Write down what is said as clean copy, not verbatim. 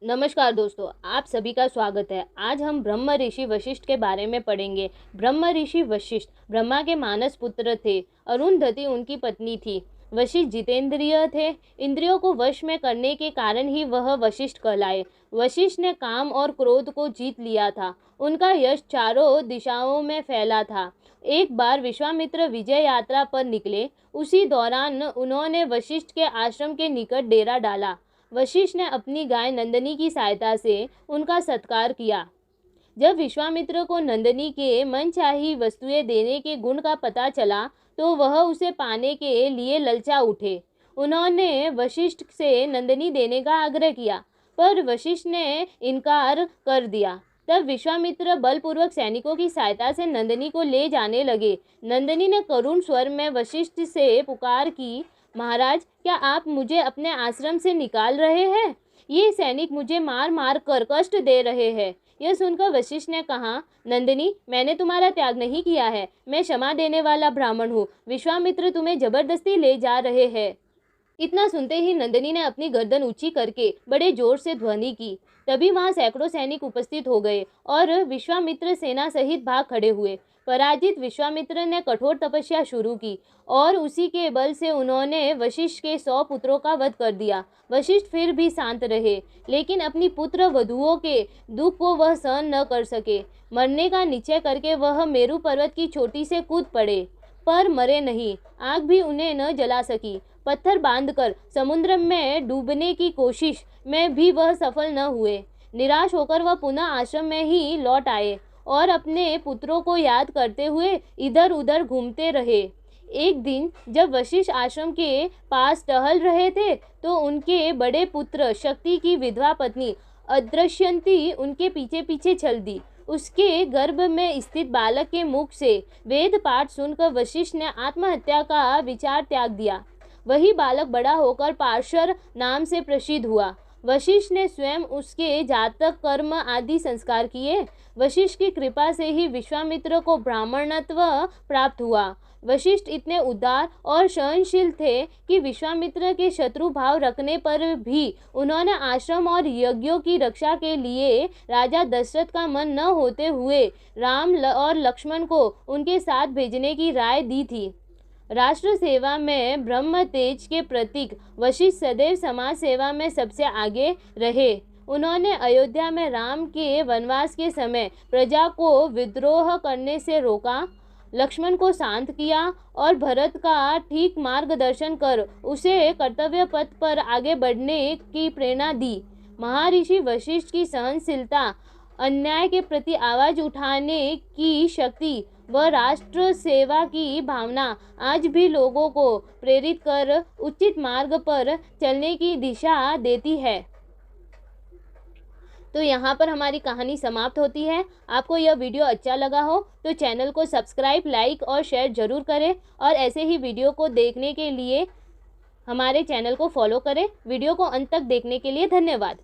नमस्कार दोस्तों, आप सभी का स्वागत है। आज हम ब्रह्म ऋषि वशिष्ठ के बारे में पढ़ेंगे। ब्रह्म ऋषि वशिष्ठ ब्रह्मा के मानस पुत्र थे। अरुंधति उनकी पत्नी थी। वशिष्ठ जितेंद्रिय थे। इंद्रियों को वश में करने के कारण ही वह वशिष्ठ कहलाए। वशिष्ठ ने काम और क्रोध को जीत लिया था। उनका यश चारों दिशाओं में फैला था। एक बार विश्वामित्र विजय यात्रा पर निकले। उसी दौरान उन्होंने वशिष्ठ के आश्रम के निकट डेरा डाला। वशिष्ठ ने अपनी गाय नंदिनी की सहायता से उनका सत्कार किया। जब विश्वामित्र को नंदिनी के मनचाही वस्तुएं देने के गुण का पता चला तो वह उसे पाने के लिए ललचा उठे। उन्होंने वशिष्ठ से नंदिनी देने का आग्रह किया, पर वशिष्ठ ने इनकार कर दिया। तब विश्वामित्र बलपूर्वक सैनिकों की सहायता से नंदिनी को ले जाने लगे। नंदिनी ने करुण स्वर में वशिष्ठ से पुकार की, महाराज, क्या आप मुझे अपने आश्रम से निकाल रहे हैं? ये सैनिक मुझे मार मार कर कष्ट दे रहे हैं। यह सुनकर वशिष्ठ ने कहा, नंदिनी, मैंने तुम्हारा त्याग नहीं किया है। मैं क्षमा देने वाला ब्राह्मण हूँ। विश्वामित्र तुम्हें जबरदस्ती ले जा रहे हैं। इतना सुनते ही नंदिनी ने अपनी गर्दन ऊंची करके बड़े जोर से ध्वनि की। तभी वहां सैकड़ों सैनिक उपस्थित हो गए और विश्वामित्र सेना सहित भाग खड़े हुए। पराजित विश्वामित्र ने कठोर तपस्या शुरू की और उसी के बल से उन्होंने वशिष्ठ के 100 पुत्रों का वध कर दिया। वशिष्ठ फिर भी शांत रहे, लेकिन अपनी पुत्र वधुओं के दुख को वह सहन न कर सके। मरने का निश्चय करके वह मेरु पर्वत की चोटी से कूद पड़े, पर मरे नहीं। आग भी उन्हें न जला सकी। पत्थर बांधकर समुद्र में डूबने की कोशिश में भी वह सफल न हुए। निराश होकर वह पुनः आश्रम में ही लौट आए और अपने पुत्रों को याद करते हुए इधर उधर घूमते रहे। एक दिन जब वशिष्ठ आश्रम के पास टहल रहे थे तो उनके बड़े पुत्र शक्ति की विधवा पत्नी अदृश्यंती उनके पीछे पीछे चल दी। उसके गर्भ में स्थित बालक के मुख से वेद पाठ सुनकर वशिष्ठ ने आत्महत्या का विचार त्याग दिया। वही बालक बड़ा होकर पार्शर नाम से प्रसिद्ध हुआ। वशिष्ठ ने स्वयं उसके जातक कर्म आदि संस्कार किए। वशिष्ठ की कृपा से ही विश्वामित्र को ब्राह्मणत्व प्राप्त हुआ। वशिष्ठ इतने उदार और सहनशील थे कि विश्वामित्र के शत्रु भाव रखने पर भी उन्होंने आश्रम और यज्ञों की रक्षा के लिए राजा दशरथ का मन न होते हुए राम और लक्ष्मण को उनके साथ भेजने की राय दी थी। राष्ट्र सेवा में ब्रह्म तेज के प्रतीक वशिष्ठ सदैव समाज सेवा में सबसे आगे रहे। उन्होंने अयोध्या में राम के वनवास के समय प्रजा को विद्रोह करने से रोका, लक्ष्मण को शांत किया और भरत का ठीक मार्गदर्शन कर उसे कर्तव्य पथ पर आगे बढ़ने की प्रेरणा दी। महर्षि वशिष्ठ की सहनशीलता, अन्याय के प्रति आवाज उठाने की शक्ति व राष्ट्र सेवा की भावना आज भी लोगों को प्रेरित कर उचित मार्ग पर चलने की दिशा देती है। तो यहाँ पर हमारी कहानी समाप्त होती है। आपको यह वीडियो अच्छा लगा हो तो चैनल को सब्सक्राइब, लाइक और शेयर जरूर करें और ऐसे ही वीडियो को देखने के लिए हमारे चैनल को फॉलो करें। वीडियो को अंत तक देखने के लिए धन्यवाद।